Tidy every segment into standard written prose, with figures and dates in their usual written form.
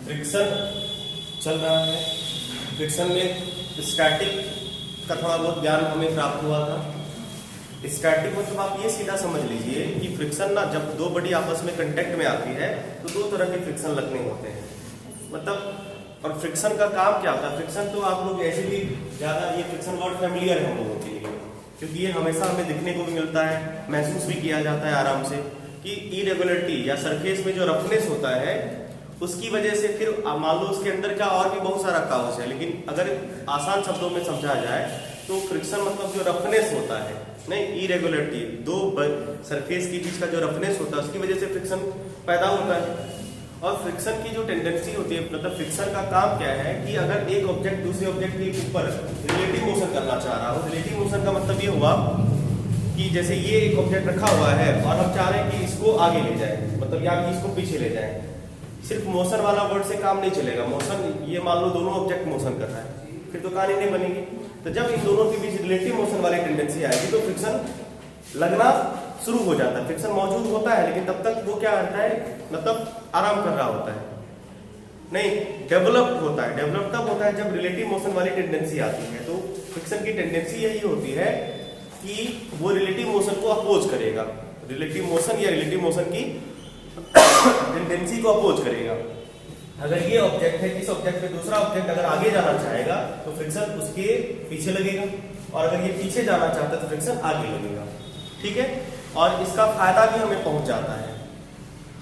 Friction चल रहा है। फ्रिक्शन में स्टैटिक का थोड़ा बहुत ज्ञान हमें प्राप्त हुआ था। स्टैटिक मतलब आप ये सीधा समझ लीजिए कि फ्रिक्शन ना जब दो बॉडी आपस में कांटेक्ट में आती है तो दो तरह के फ्रिक्शन लगने होते हैं। मतलब और फ्रिक्शन का काम क्या होता है? फ्रिक्शन तो आप लोग ऐसे भी ज़्यादा ये फ्रिक्शन वर्ड फैमिलियर है हम लोगों के लिए, क्योंकि ये हमेशा हमें दिखने को भी मिलता है, महसूस भी किया जाता है आराम से कि इरेगुलरिटी या सरफेस में जो रफनेस होता है उसकी वजह से फिर मान लो उसके अंदर का और भी बहुत सारा काउस है, लेकिन अगर आसान शब्दों में समझा जाए तो फ्रिक्शन मतलब जो रफनेस होता है, नहीं इरेगुलरिटी, दो सरफेस के बीच का जो रफनेस होता है उसकी वजह से फ्रिक्शन पैदा होता है। और फ्रिक्शन की जो टेंडेंसी होती है, मतलब फ्रिक्शन का काम क्या है कि अगर एक ऑब्जेक्ट दूसरे ऑब्जेक्ट के ऊपर रिलेटिव मोशन करना चाह रहा हो, रिलेटिव मोशन का मतलब ये हुआ कि जैसे ये एक ऑब्जेक्ट रखा हुआ है और हम चाह रहे हैं कि इसको आगे ले जाए, मतलब या कि इसको पीछे ले जाए। सिर्फ मोशन वाला वर्ड से काम नहीं चलेगा। मोशन, ये मान लो दोनों ऑब्जेक्ट मोशन कर रहा है, फिर तो कहानी नहीं बनेगी। तो जब इन दोनों के बीच रिलेटिव मोशन वाली टेंडेंसी आएगी तो फ्रिक्शन लगना शुरू हो जाता है। फ्रिक्शन मौजूद होता है लेकिन तब तक वो क्या करता है, मतलब आराम कर रहा होता है, नहीं डेवलप होता है। डेवलप तब होता है जब रिलेटिव मोशन वाली टेंडेंसी आती है। तो फ्रिक्शन की टेंडेंसी यही होती है कि वो रिलेटिव मोशन को अपोज करेगा, रिलेटिव मोशन या रिलेटिव मोशन की टेंडेंसी को अपोज करेगा। अगर ये ऑब्जेक्ट है, इस ऑब्जेक्ट पे दूसरा ऑब्जेक्ट अगर आगे जाना चाहेगा तो फ्रिक्शन उसके पीछे लगेगा, और अगर ये पीछे जाना चाहता है तो फ्रिक्शन आगे लगेगा। ठीक है, और इसका फायदा भी हमें पहुंच जाता है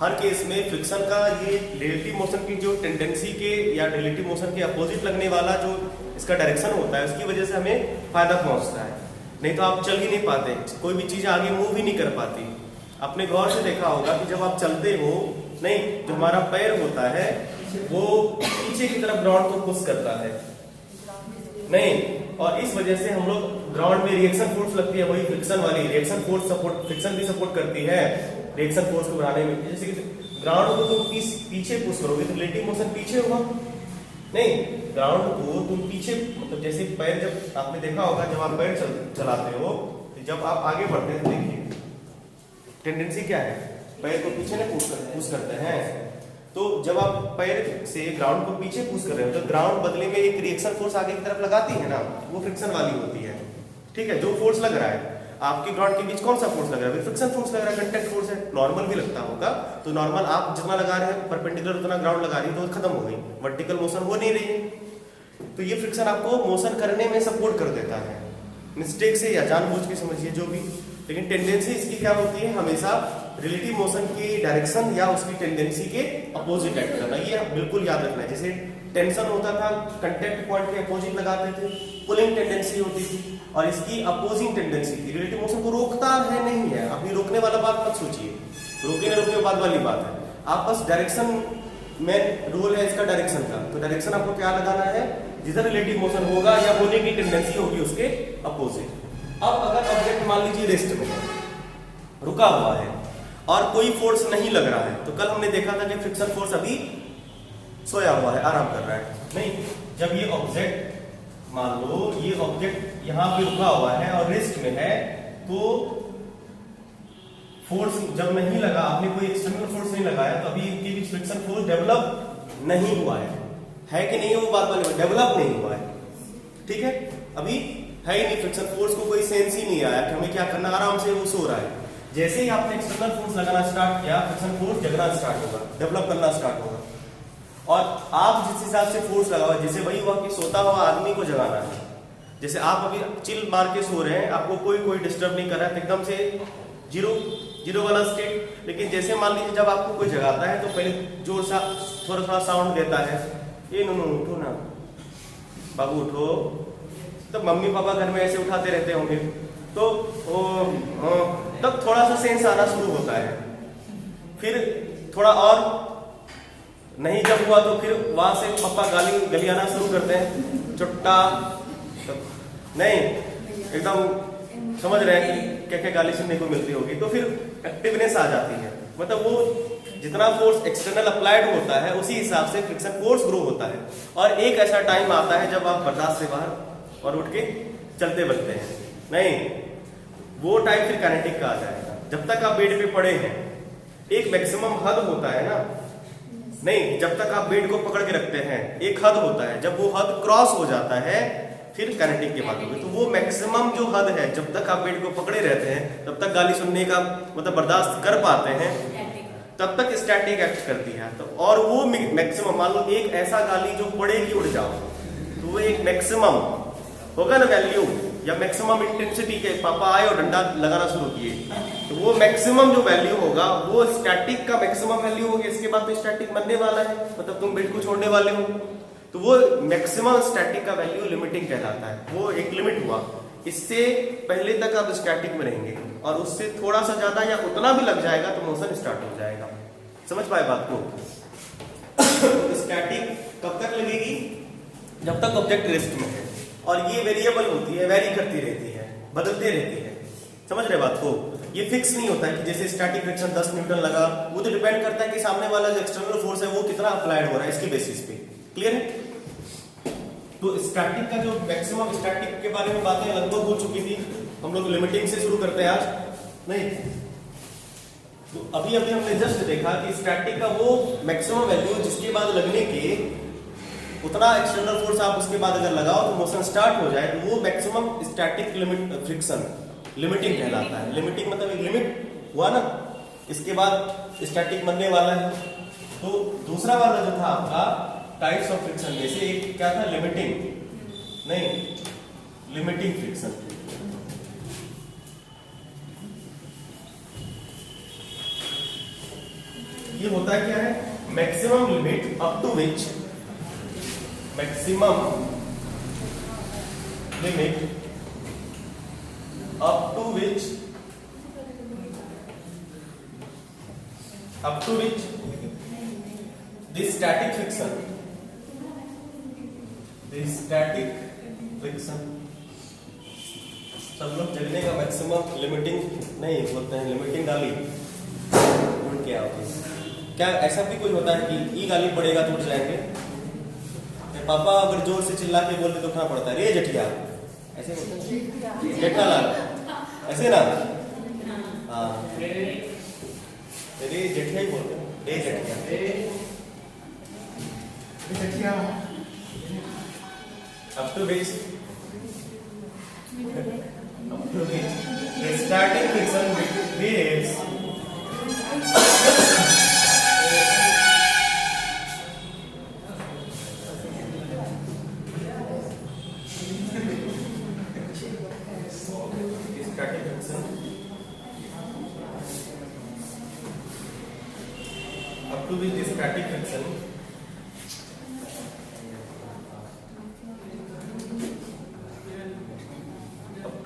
हर केस में। फ्रिक्शन का ये रिलेटिव मोशन की जो टेंडेंसी के या रिलेटिव मोशन के अपोजिट लगने वाला जो इसका डायरेक्शन होता है उसकी वजह से हमें फायदा पहुंचता है। नहीं तो आप चल ही नहीं पाते, कोई भी चीज आगे मूव ही नहीं कर पाती। आपने गौर से देखा होगा कि जब आप चलते हो, नहीं जो हमारा पैर होता है वो पीछे की तरफ ग्राउंड को पुश करता है, नहीं, और इस वजह से हम लोग ग्राउंड में रिएक्शन फोर्स लगती है, वही फ्रिक्शन वाली रिएक्शन फोर्स सपोर्ट, फ्रिक्शन भी सपोर्ट करती है रिएक्शन फोर्स को बढ़ाने में। जैसे कि ग्राउंड को तुम पीछे पुश करोगे तो रिलेटिव मोशन पीछे होगा, नहीं ग्राउंड को तुम पीछे, मतलब जैसे पैर, जब आपने देखा होगा जब आप पैर चलाते हो तो जब आप आगे बढ़ते हैं तो देखिए टेंडेंसी क्या है, पैर को पीछे ना पुश करते हैं। तो जब आप पैर से ग्राउंड को पीछे पुश कर रहे हो तो ग्राउंड बदले में एक रिएक्शन फोर्स आगे की तरफ लगाती है ना, वो फ्रिक्शन वाली होती है। ठीक है, जो फोर्स लग रहा है आपके ग्राउंड के बीच, कौन सा फोर्स लग रहा है? फ्रिक्शन फोर्स लग रहा है, कांटेक्ट फोर्स है। नॉर्मल भी लगता होगा तो नॉर्मल आप जितना लगा रहे हैं परपेंडिकुलर उतना ग्राउंड लगा रही है तो खत्म हो गई, वर्टिकल मोशन हो नहीं रही है। तो ये फ्रिक्शन आपको मोशन करने में सपोर्ट कर देता है, मिस्टेक से या जानबूझ के समझिए जो भी। लेकिन टेंडेंसी इसकी क्या होती है, हमेशा रिलेटिव मोशन की डायरेक्शन या उसकी टेंडेंसी के अपोजिट एक्ट करना, ये बिल्कुल याद रखना है। जैसे टेंशन होता था, कांटेक्ट पॉइंट के अपोजिट लगाते थे, पुलिंग टेंडेंसी होती थी, और इसकी अपोजिंग टेंडेंसी थी। रिलेटिव मोशन को रोकता है नहीं है, अभी रोकने वाला बात मत सोचिए, रोके ना रोके बाद वाली बात है। आप बस डायरेक्शन में रोल है इसका डायरेक्शन का, तो डायरेक्शन आपको क्या लगाना है, जिधर रिलेटिव मोशन होगा या होने की टेंडेंसी होगी उसके अपोजिट। अब अगर ऑब्जेक्ट मान लीजिए रेस्ट में है, रुका हुआ है और कोई फोर्स नहीं लग रहा है, तो कल हमने देखा था कि फ्रिक्शन फोर्स अभी सोया हुआ है, आराम कर रहा है। नहीं, जब ये ऑब्जेक्ट, मान लो ये ऑब्जेक्ट यहां पे रुका हुआ है और रेस्ट में है, तो फोर्स जब नहीं लगा, आपने कोई एक्सटर्नल फोर्स नहीं लगाया, तो अभी इनके बीच फ्रिक्शन फोर्स डेवलप नहीं हुआ है कि नहीं, वो बात वाली डेवलप नहीं हुआ है। ठीक है, अभी है ही नहीं, फ्रिक्शन फोर्स को कोई सेंस ही नहीं आया कि हमें क्या करना, आराम से वो सो रहा है। जैसे ही आपने एक्सटर्नल फोर्स लगाना स्टार्ट किया, फ्रिक्शन फोर्स जगना स्टार्ट होगा, डेवलप करना स्टार्ट होगा। और आप जिस हिसाब से फोर्स लगा हुआ, जैसे वही हुआ कि सोता हुआ आदमी को जगाना है, जैसे आप अभी चिल मार के सो रहे हैं, आपको कोई डिस्टर्ब नहीं कर रहा है, एकदम से जीरो वाला स्टेट। लेकिन जैसे मान लीजिए जब आपको कोई जगाता है तो पहले जोर सा थोड़ा साउंड देता है, ये नो उठो ना बाबू उठो, तो मम्मी पापा घर में ऐसे उठाते रहते होंगे, तो तब थोड़ा सा सेंस आना शुरू होता है। फिर थोड़ा और नहीं जब हुआ तो फिर वहां से पापा गाली आना शुरू करते हैं, चुट्टा, नहीं एकदम समझ रहे हैं कि क्या क्या गाली सुनने को मिलती होगी, तो फिर एक्टिवनेस आ जाती है। मतलब वो जितना फोर्स एक्सटर्नल अप्लाइड होता है उसी हिसाब से फ्रिक्शन फोर्स ग्रो होता है। और एक ऐसा टाइम आता है जब आप बर्दाश्त से बाहर और उठ के चलते बनते हैं, नहीं वो टाइम फिर काइनेटिक का आ जाएगा। जब तक आप बेड पे पड़े हैं, एक मैक्सिमम हद होता है ना, नहीं, जब तक आप बेड को पकड़ के रखते हैं एक हद होता है, जब वो हद क्रॉस हो जाता है फिर काइनेटिक की बात होगी। तो वो मैक्सिमम जो हद है, जब तक आप बेड को पकड़े रहते हैं तब तक गाली सुनने का मतलब बर्दाश्त कर पाते हैं, तब तक स्टैटिक एक्ट करती है। तो और वो मैक्सिमम, मान लो एक ऐसा गाली जो पड़ेगी उड़ जाओ, तो वो एक मैक्सिमम होगा ना वैल्यू, या मैक्सिमम इंटेंसिटी के पापा आए और डंडा लगाना शुरू किए, तो वो मैक्सिमम जो वैल्यू होगा वो स्टैटिक का मैक्सिमम वैल्यू होगी। इसके बाद तो स्टैटिक बनने वाला है, मतलब तुम बेड को छोड़ने वाले हो, तो वो मैक्सिमम स्टैटिक का वैल्यू लिमिटिंग कहलाता है। वो एक लिमिट हुआ, इससे पहले तक आप स्टैटिक में रहेंगे, और उससे थोड़ा सा ज्यादा या उतना भी लग जाएगा तो मोशन स्टार्ट हो जाएगा। समझ पाए बात को? स्टैटिक कब तक लगेगी? जब तक ऑब्जेक्ट रेस्ट में है, और ये वेरिएबल होती है, वेरी करती रहती है, बदलते रहती है। समझ रहे बात को? ये फिक्स नहीं होता है कि जैसे स्टैटिक फ्रिक्शन 10 न्यूटन लगा, वो तो डिपेंड करता है कि सामने वाला जो एक्सटर्नल फोर्स है वो कितना अप्लाइड हो रहा है, इसकी बेसिस पे। क्लियर है? तो स्टैटिक का जो मैक्सिमम, स्टैटिक के बारे में बातें लगभग हो चुकी थी, हम लोग लिमिटिंग से शुरू करते हैं आज। नहीं, तो अभी हमने जस्ट देखा कि स्टैटिक का वो मैक्सिमम वैल्यू जिसके बाद लगने के उतना एक्सटर्नल फोर्स आप उसके बाद अगर लगाओ तो मोशन स्टार्ट हो जाए, तो वो maximum static limit friction limiting कहलाता है। लिमिटिंग मतलब एक लिमिट हुआ ना, इसके बाद स्टैटिक बनने वाला है। तो दूसरा वाला जो था आपका टाइप्स ऑफ फ्रिक्शन में से एक क्या था? लिमिटिंग, नहीं, लिमिटिंग फ्रिक्शन। ये होता है क्या है? Maximum limit up to which, maximum limit up to which the static friction सब लोग चलने का मैक्सिमम लिमिटिंग नहीं बोलते हैं, लिमिटिंग गाली उड़ के आओ। क्या ऐसा भी कोई होता है कि ई गाली पड़ेगा तो उठ जाएंगे? पापा अगर जोर से चिल्ला के बोलते तो उठना पड़ता है, रे जटिया, ऐसे बोलते हैं, जेठालाल, ऐसे ना, हाँ, रे जटिया ही बोलते हैं, रे Jatiya. Up to which the static friction behaves up to which the static friction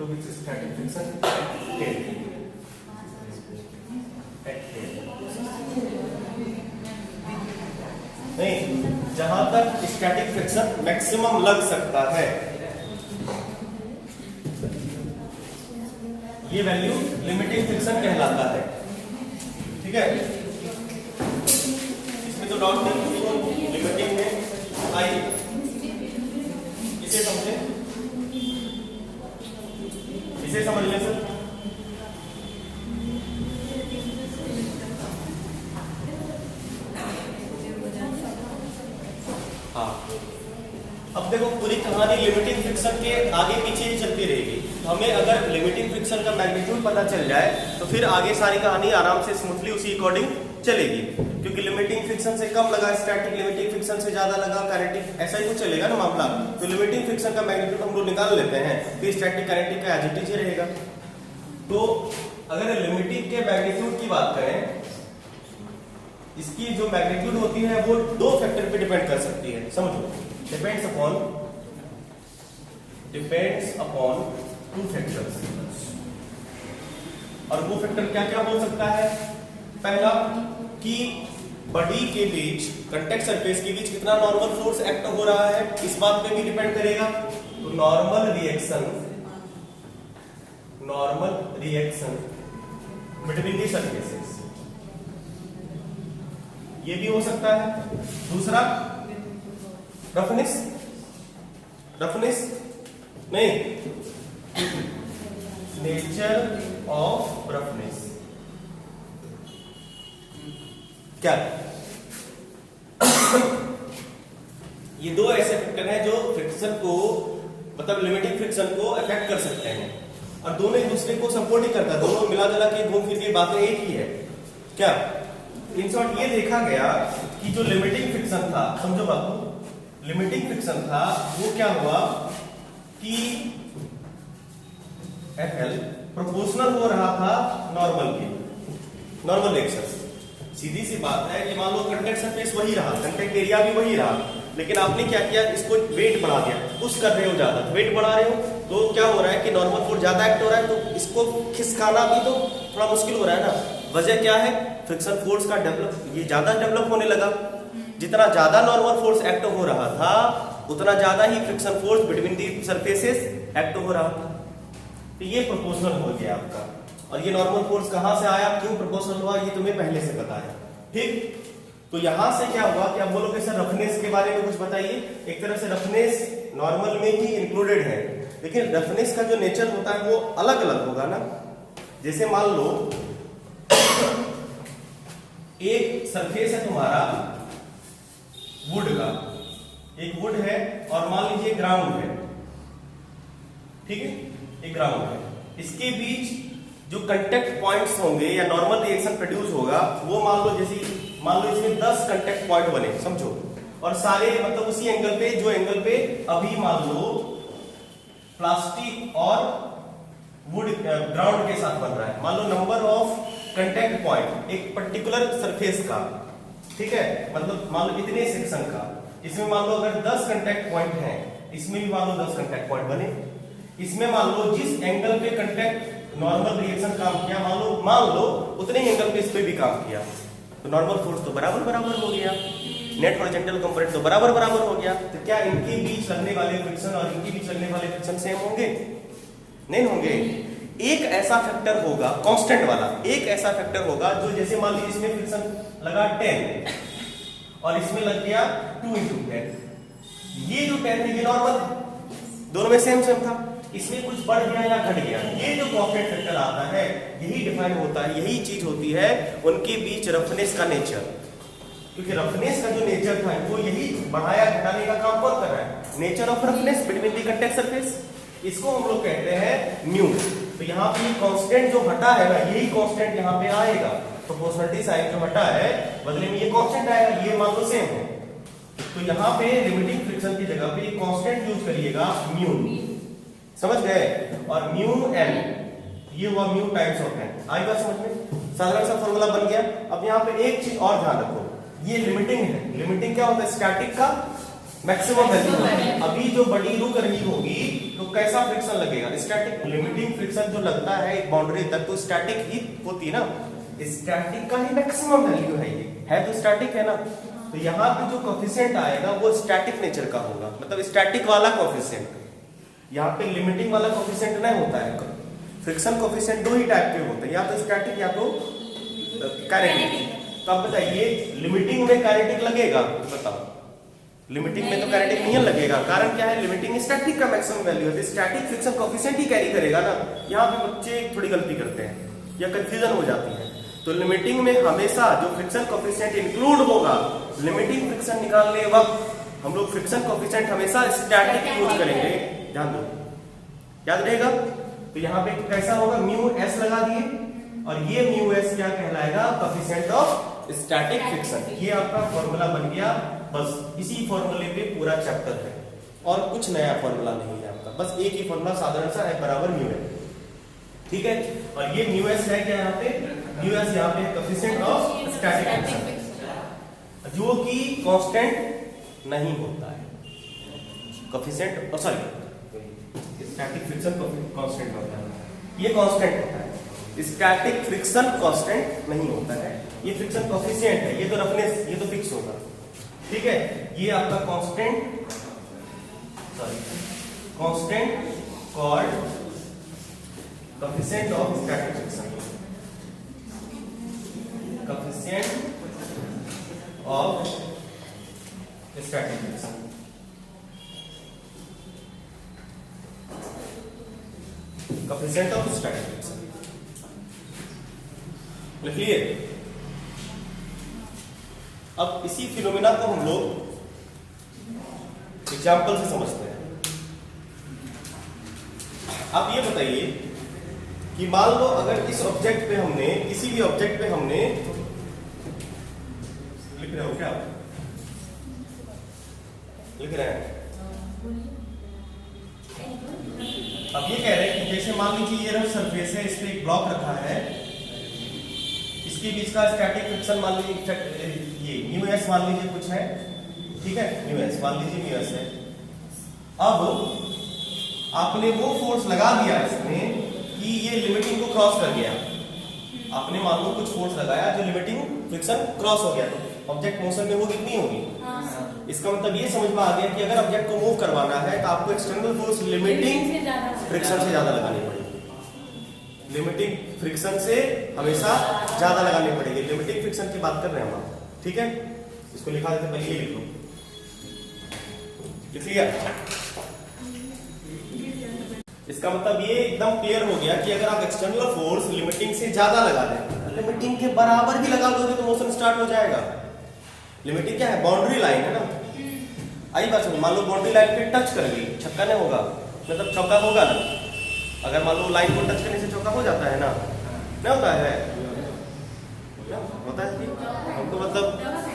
to which static friction नहीं, जहां तक स्टैटिक फ्रिक्शन मैक्सिमम लग सकता है, ये वैल्यू लिमिटिंग फ्रिक्शन कहलाता है। ठीक है, इसमें तो डाउट नहीं, लिमिटिंग में आई, इसे समझे, इसे समझ लें सर। हाँ, अब देखो पूरी कहानी लिमिटिंग फ्रिक्शन के आगे पीछे ही चलती रहेगी। तो हमें अगर लिमिटिंग फ्रिक्शन का मैग्नीट्यूड पता चल जाए तो फिर आगे सारी कहानी आराम से स्मूथली उसी अकॉर्डिंग चलेगी, क्योंकि लिमिटिंग फ्रिक्शन से कम लगा स्टैटिक, लिमिटिंग फ्रिक्शन से ज्यादा लगा काइनेटिक, ऐसा ही कुछ चलेगा ना मामला। तो लिमिटिंग फ्रिक्शन का मैग्नीट्यूड हम लोग निकाल लेते हैं, फिर स्टैटिक काइनेटिक का एज इट इज रहेगा। तो अगर लिमिटिंग के मैग्नीट्यूड की बात करें, इसकी जो मैग्नीट्यूड होती है वो दो फैक्टर पे डिपेंड कर सकती है। समझो, डिपेंड्स अपॉन टू फैक्टर्स, और वो फैक्टर क्या क्या हो सकता है? पहला कि बॉडी के बीच, कांटेक्ट सरफेस के बीच कितना नॉर्मल फोर्स एक्ट हो रहा है, इस बात पे भी डिपेंड करेगा। तो normal reaction between the surfaces, ये भी हो सकता है। दूसरा रफनेस नहीं, नेचर ऑफ रफनेस। क्या ये दो ऐसे फैक्टर हैं जो फ्रिक्शन को मतलब लिमिटिंग फ्रिक्शन को अफेक्ट कर सकते हैं और दोनों एक दूसरे को सपोर्ट ही करता है, दोनों मिला जुला के घूम फिर के बातें एक ही है। क्या इन शॉर्ट ये देखा गया कि जो लिमिटिंग फ्रिक्शन था, समझो बाबू, लिमिटिंग फ्रिक्शन था वो क्या हुआ कि FL प्रोपोर्शनल हो रहा था नॉर्मल के, नॉर्मल रिएक्शन। सीधी सी बात है कि मान लो कंटेक्ट सरफेस वही रहा, कंटेक्ट एरिया भी वही रहा, लेकिन आपने क्या किया, इसको वेट बढ़ा दिया, पुश कर रहे हो ज्यादा, तो वेट बढ़ा रहे हो तो क्या हो रहा है कि नॉर्मल फोर्स ज्यादा एक्ट हो रहा है, तो इसको खिसकाना भी तो थोड़ा मुश्किल हो रहा है ना। वजह क्या है, फ्रिक्शन फोर्स का डेवलप, ये ज्यादा डेवलप होने लगा। जितना ज्यादा नॉर्मल फोर्स एक्ट हो रहा था उतना ज्यादा ही friction force between the surfaces act हो रहा था। तो ये प्रोपोर्शनल हो गया आपका। और ये नॉर्मल फोर्स कहां से आया, क्यों प्रोपोर्शनल हुआ, ये तुम्हें पहले से पता है। ठीक, तो यहां से क्या हुआ कि आप बोलोगे सर रफनेस के बारे में कुछ बताइए। एक तरह से रफनेस नॉर्मल में ही इंक्लूडेड है, लेकिन रफनेस का जो नेचर होता है वो अलग अलग होगा ना। जैसे मान लो एक सरफेस है तुम्हारा वुड का, एक वुड है और मान लीजिए ग्राउंड है, ठीक है, एक ग्राउंड है, इसके बीच जो कंटेक्ट पॉइंट्स होंगे या नॉर्मल रिएक्शन प्रोड्यूस होगा वो मान लो जैसे मान लो इसमें 10 कंटेक्ट पॉइंट बने समझो, और सारे मतलब उसी एंगल पे, जो एंगल पे अभी मान लो प्लास्टिक और वुड ग्राउंड के साथ बन रहा है, मान लो नंबर ऑफ कंटेक्ट पॉइंट एक पर्टिकुलर सरफेस का, ठीक है, मतलब मान लो इतने सेक्शन का, इसमें मान लो अगर 10 कंटेक्ट पॉइंट हैं, इसमें भी मान लो 10 कंटेक्ट पॉइंट बने, इसमें मान लो जिस एंगल पे कंटेक्ट नॉर्मल रिएक्शन काम किया, मान लो उतने ही एंगल पे इस पे भी काम किया, तो नॉर्मल फोर्स तो बराबर बराबर हो गया, नेट हॉरिजॉन्टल कंपोनेंट तो बराबर बराबर हो गया। तो क्या इनके बीच लगने वाले फ्रिक्शन और इनके बीच लगने वाले फ्रिक्शन सेम होंगे? नहीं होंगे। एक ऐसा फैक्टर होगा कांस्टेंट वाला, एक ऐसा फैक्टर होगा जो जैसे मान लीजिए इसमें फ्रिक्शन लगा 10 और इसमें लग गया 2 × 10, ये जो 10 है ये नॉर्मल है, दोनों में सेम सेम था, इसमें कुछ बढ़ गया या घट गया, ये जो कांस्टेंट फैक्टर आता है यही डिफाइन होता है, यही चीज होती है उनके बीच रफनेस का नेचर। क्योंकि रफनेस का जो नेचर था वो यही बढ़ाया घटाने का काम कौन कर रहा है, nature of roughness between the contact surface, इसको हम लोग कहते हैं म्यू। तो यहाँ पे कांस्टेंट जो हटा है ना, यही कांस्टेंट यहाँ पे आएगा, प्रोपोर्शनलिटी साइन जो हटा है बदले में ये कांस्टेंट आएगा, ये मान लो सेम है। तो यहाँ पे लिमिटिंग फ्रिक्शन की जगह पे कांस्टेंट यूज करिएगा म्यू, समझ गए, और म्यू एन, ये हुआ म्यू टाइम्स ऑफ एन, आई बात समझ में, साधारण सा फॉर्मूला बन गया। अब यहाँ पे एक चीज और ध्यान रखो, ये लिमिटिंग है, लिमिटिंग क्या होता है, स्टैटिक का मैक्सिमम वैल्यू। अभी जो बड़ी रुक रही होगी तो कैसा फ्रिक्शन लगेगा, स्टैटिक। लिमिटिंग फ्रिक्शन जो लगता है एक बाउंड्री तक तो स्टैटिक ही होती है ना, स्टैटिक का ही मैक्सिमम वैल्यू है, ये है तो स्टैटिक है ना। तो यहाँ पे जो कोफिशिएंट आएगा वो स्टैटिक नेचर का होगा, मतलब स्टैटिक वाला कोफिशिएंट। यहाँ पे लिमिटिंग वाला कोफिशिएंट नहीं होता है, फ्रिक्शन कोफिशिएंट दो ही टाइप के होते हैं, या तो स्टैटिक या तो काइनेटिक। तो आप बताइए लिमिटिंग में काइनेटिक लगेगा, बताओ, लिमिटिंग में तो काइनेटिक नहीं लगेगा, कारण क्या है, लिमिटिंग स्टैटिक का मैक्सिमम वैल्यू है, स्टैटिक फ्रिक्शन कोफिशिएंट ही कैरी करेगा ना। यहाँ पे बच्चे थोड़ी गलती करते हैं या कंफ्यूजन हो जाती है। तो लिमिटिंग में हमेशा जो फ्रिक्शन कोफिशिएंट इंक्लूड होगा, लिमिटिंग फ्रिक्शन निकालने वक्त हम लोग फ्रिक्शन कोफिशिएंट हमेशा स्टैटिक यूज करेंगे, ध्यान दो, याद रहेगा। तो यहाँ पे कैसा होगा, म्यू एस लगा दिए और ये म्यू एस क्या कहलाएगा, कोफिशिएंट ऑफ स्टैटिक फ्रिक्शन। ये आपका फॉर्मूला बन गया, बस इसी फॉर्मूले पे पूरा चैप्टर है और कुछ नया फॉर्मूला नहीं है आपका, बस एक ही फॉर्मूला साधारण सा F बराबर म्यू है, ठीक है। और ये म्यू एस है क्या, यहाँ पे म्यू एस यहाँ पे कोफिशिएंट ऑफ स्टैटिक फ्रिक्शन, जो कि कांस्टेंट नहीं होता है, coefficient sorry static friction constant होता है, ये कांस्टेंट होता है, स्टैटिक फ्रिक्शन कांस्टेंट नहीं होता है, ये फ्रिक्शन कोफिशिएंट है, ये तो रफनेस, ये तो फिक्स होगा, ठीक है। ये आपका constant called coefficient of static friction, coefficient of static friction, coefficient of static friction, clear. अब इसी फिनोमेना को हम लोग एग्जाम्पल से समझते हैं। आप ये बताइए कि मान लो अगर इस ऑब्जेक्ट पे हमने, किसी भी ऑब्जेक्ट पे हमने, लिख रहे हो क्या आप? लिख रहे हैं? अब ये कह रहे हैं कि जैसे मान लीजिए ये रफ सरफेस है, इस पे एक ब्लॉक रखा है, इसके बीच का स्टैटिक फ्रिक्शन मान लीजिए ये न्यू एस मान लीजिए कुछ है, ठीक है, न्यू एस मान लीजिए न्यू एस है। अब आपने वो फोर्स लगा दिया इसमें कि ये लिमिटिंग को क्रॉस कर गया। आपने मान लो कुछ फोर्स लगाया जो लिमिटिंग फ्रिक्शन क्रॉस हो गया, तो ऑब्जेक्ट मोशन में वो कितनी होगी? इसका मतलब ये समझ में आ गया कि अगर ऑब्जेक्ट को मूव करवाना है तो आपको एक्सटर्नल फोर्स लिमिटिंग फ्रिक्शन से ज्यादा लगानी पड़ेगी। लिमिटिंग फ्रिक्शन से हमेशा ज्यादा लगानी पड़ेगी। लिमिटिंग फ्रिक्शन की बात कर रहे हैं हम, ठीक है? इसको लिखा देते, पहले लिख लो, लिख लिया? इसका मतलब ये एकदम क्लियर हो गया कि अगर आप एक्सटर्नल फोर्स लिमिटिंग से ज्यादा लगा दें, लिमिटिंग के बराबर भी लगा दोगे तो मोशन स्टार्ट हो जाएगा। लिमिटिंग क्या है? बाउंड्री लाइन है ना। आई बात समझ, मान लो बाउंड्री लाइन पे टच कर ली, छक्का नहीं होगा, मतलब चौका होगा ना। अगर मान लो लाइन को टच करने से चौका हो जाता है ना, नहीं होता है? होता है कि हमको, मतलब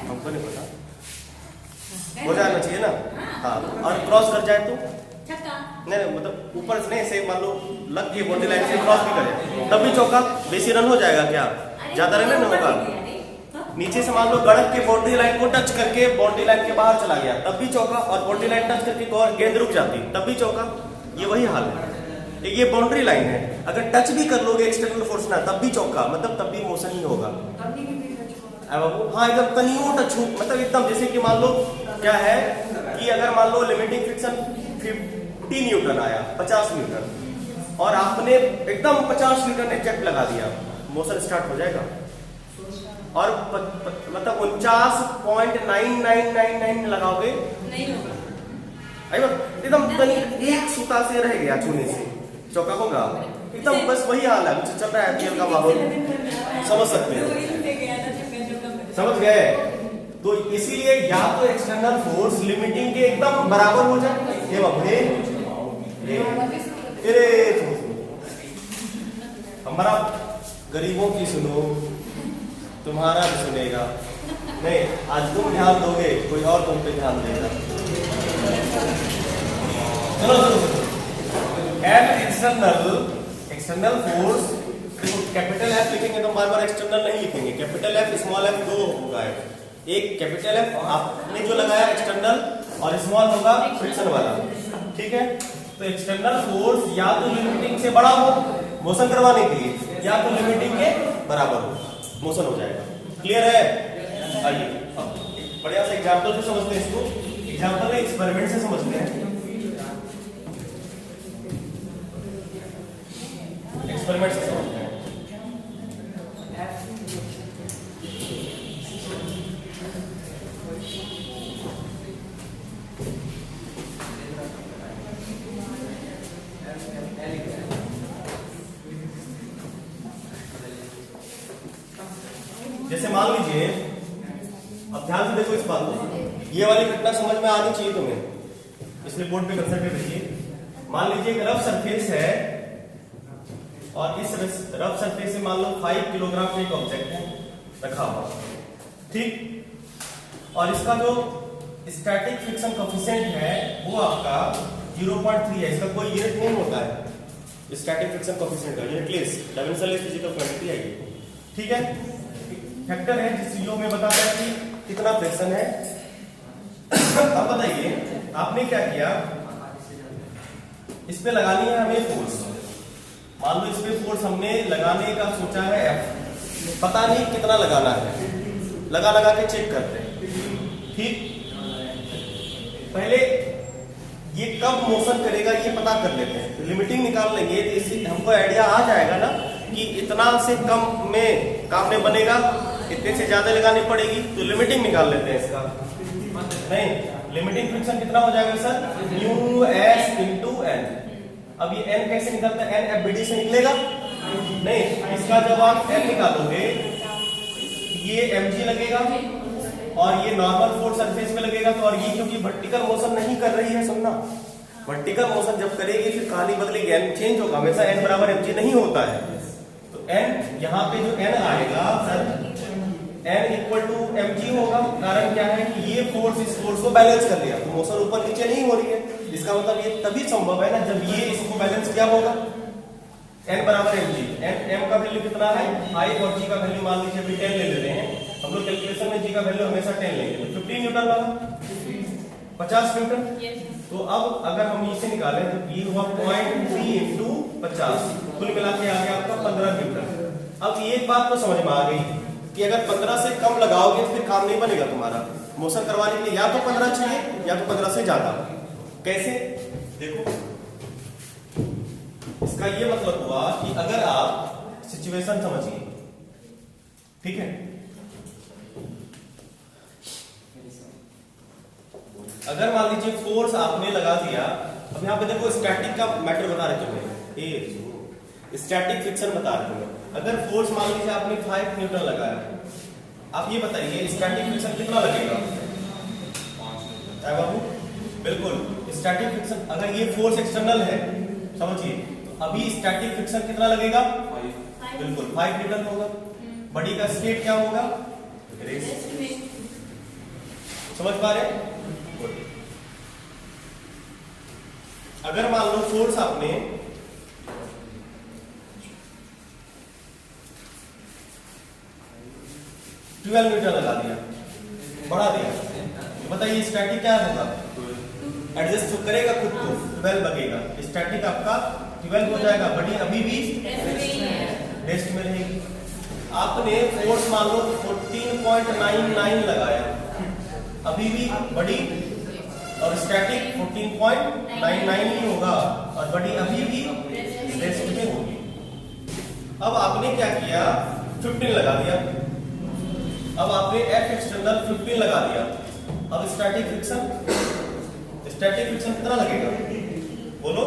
हमको नहीं पता, हो जाना चाहिए ना। हाँ, और क्रॉस कर जाए तो नहीं, मतलब ऊपर से नहीं, ऐसे मान लो लग गई बाउंड्री लाइन से क्रॉस भी करे तब भी चौका। बेसी रन हो जाएगा क्या? ज्यादा रन नहीं होगा। नीचे से मान लो गड़क के बाउंड्री लाइन को टच करके बाउंड्री लाइन के बाहर चला गया तब भी चौका, और बाउंड्री लाइन टच करके गेंद रुक जाती तब भी चौका। ये वही हाल है, ये बाउंड्री लाइन है, अगर टच भी कर लोगे एक्सटर्नल फोर्स ना तब भी चौका, मतलब तब भी मोशन ही होगा। हाँ, एकदम तनियो टच, मतलब एकदम जैसे कि मान लो क्या है कि अगर मान लो लिमिटिंग फ्रिक्शन 50 न्यूटन आया, 50 न्यूटन, और आपने एकदम 50 न्यूटन एग्जैक्ट लगा दिया, मोशन स्टार्ट हो जाएगा। और मतलब 49.9999 लगाओगे नहीं होगा, एकदम एक सूता से रह गया छूने से, चौका होगा एकदम। बस वही हाल है, चल रहा है खेल का माहौल, समझ सकते हैं, समझ गए? तो इसीलिए या तो एक्सटर्नल फोर्स लिमिटिंग के एकदम बराबर हो जाए, हमारा गरीबों की सुनो, तुम्हारा भी सुनेगा। नहीं, आज तुम ध्यान दोगे, कोई और तुम पे ध्यान देगा। चलो एक्सटर्नल फोर्स, कैपिटल एफ लिखेंगे तो बार बार एक्सटर्नल नहीं लिखेंगे, कैपिटल एफ स्मॉल एफ दो होगा। एक कैपिटल एफ आपने जो लगाया एक्सटर्नल, और स्मॉल होगा फ्रिक्शन वाला, ठीक है? तो एक्सटर्नल फोर्स या तो लिमिटिंग से बड़ा हो मोशन करवाने के लिए, या तो लिमिटिंग के बराबर हो, मोशन हो जाएगा। क्लियर है? आइए बढ़िया से एग्जांपल से समझते हैं इसको। एग्जांपल में एक्सपेरिमेंट से समझते हैं। एक्सपेरिमेंट से समझते हैं। जैसे मान लीजिए, अब ध्यान से देखो इस बात को, ये वाली घटना समझ में आनी चाहिए तुम्हें, इसलिए बोर्ड पे कंसंट्रेट रखिए। मान लीजिए एक रफ सरफेस है, और इस रफ सरफेस से मान लो 5 किलोग्राम का एक ऑब्जेक्ट है रखा हुआ, ठीक? और इसका जो स्टैटिक फ्रिक्शन कोएफिशिएंट है वो आपका 0.3 है। इसका कोई यूनिट नहीं होता है स्टैटिक फ्रिक्शन कोएफिशिएंट का, यूनिटलेस डायमेंशनलेस फिजिकल क्वांटिटी है ये, ठीक है? फैक्टर है जिस चीजों में बताता है कि कितना फ्रिक्शन है। अब बताइए आपने क्या किया, इस पे लगानी है हमें फोर्स। मान लो इस पे फोर्स हमने लगाने का सोचा है F, पता नहीं कितना लगाना है, लगा लगा के चेक करते हैं, ठीक? पहले ये कब मोशन करेगा ये पता कर लेते हैं, तो लिमिटिंग निकाल लेंगे तो इससे हमको आइडिया आ जाएगा ना कि इतना से कम में काम में बनेगा, इतने से ज्यादा लगानी पड़ेगी, तो लिमिटिंग निकाल लेते हैं इसका। नहीं, लिमिटिंग फ्रिक्शन कितना हो जाएगा sir? Mu S into N. अब ये एन कैसे निकलता है? एन एफ बी डी से निकलेगा? नहीं, इसका जब आप एन निकालोगे ये एम जी लगेगा, और ये नॉर्मल फोर्स सरफेस पे लगेगा तो, और ये क्योंकि वर्टिकल मोशन नहीं कर रही है, सुनना, वर्टिकल मोशन जब करेगी फिर कहानी बदलेगी, एन चेंज होगा, हमेशा एन बराबर mg नहीं होता है। तो एन यहाँ पे जो एन आएगा sir, N equal to mg होगा। कारण क्या है कि ये फोर्स इस फोर्स को बैलेंस कर लिया, तो मोशन ऊपर नीचे नहीं हो रही है। इसका मतलब ये तभी संभव है ना जब ये इसको बैलेंस किया होगा। n बराबर mg, m का वैल्यू कितना है 5 और g का वैल्यू मान लीजिए अभी 10 ले लेते हैं हम लोग। कैलकुलेशन में g का वैल्यू हमेशा 10 लेंगे, तो 15 न्यूटन लगा, 50 न्यूटन। तो अब अगर हम इसे निकालें तो ये हुआ 0.3 इंटू 50, कुल मिला के आ गया आपका 15 न्यूटन। अब एक बात तो समझ में आ गई कि अगर 15 से कम लगाओगे तो फिर काम नहीं बनेगा तुम्हारा। मोशन करवाने के लिए या तो 15 चाहिए या तो 15 से ज्यादा। कैसे देखो, इसका ये मतलब हुआ कि अगर आप सिचुएशन समझिए, ठीक है, अगर मान लीजिए फोर्स आपने लगा दिया, अब यहाँ पे देखो स्टैटिक का मैटर बता रहे थे, स्टैटिक फ्रिक्शन बता रहे थे। अगर फोर्स मान लीजिए आपने 5 न्यूटन लगाया, आप ये बताइए स्टैटिक फ्रिक्शन कितना लगेगा? बाबू बिल्कुल, स्टैटिक फ्रिक्शन अगर ये फोर्स एक्सटर्नल है समझिए, तो अभी स्टैटिक फ्रिक्शन कितना लगेगा? बिल्कुल 5 न्यूटन होगा। बॉडी का स्टेट क्या होगा? रेस्ट में। समझ पा रहे? अगर मान लो फोर्स आपने ट्वेल्व न्यूटन लगा दिया, बढ़ा दिया, तो बताइए स्टैटिक क्या होगा? एडजस्ट तो करेगा खुद को, 12 लगेगा, स्टैटिक आपका 12 हो जाएगा। बड़ी अभी भी रेस्ट में रहेगी। आपने फोर्स मान लो 14.99 लगाया, अभी भी बड़ी और स्टैटिक 14.99 ही होगा और बड़ी अभी भी रेस्ट में होगी। अब आपने क्या किया? 15 लगा दिया। अब आपने F एक्सटर्नल 15 लगा दिया। अब स्टैटिक फ्रिक्शन कितना लगेगा? बोलो।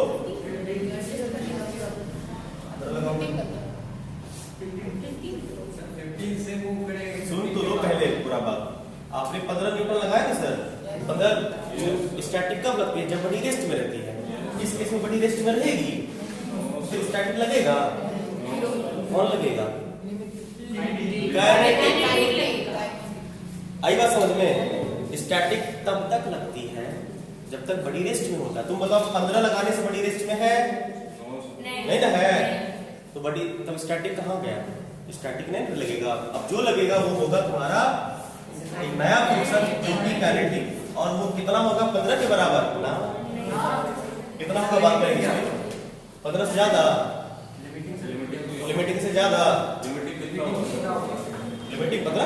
सुन तो लो पहले पूरा बात। आपने 15 न्यूटन लगाया ना सर, 15 स्टैटिक कब लगती है? जब बड़ी रेस्ट में रहती है। इस केस में बड़ी रेस्ट में रहेगी, फिर स्टैटिक लगेगा। कौन लगेगा? आई बात समझ में? स्टैटिक तब तक लगती है जब तक बड़ी रेस्ट में होता है। तुम बताओ 15 लगाने से बड़ी रेस्ट में है? नहीं ना है। तो बड़ी तब स्टैटिक कहाँ गया? स्टैटिक नहीं लगेगा। अब जो लगेगा वो होगा तुम्हारा एक नया फंक्शन जो कि काइनेटिक, और वो कितना होगा? 15 के बराबर ना? कितना होगा बात करेंगे? 15 से ज्यादा, लिमिटिंग से ज्यादा, लिमिटिंग 15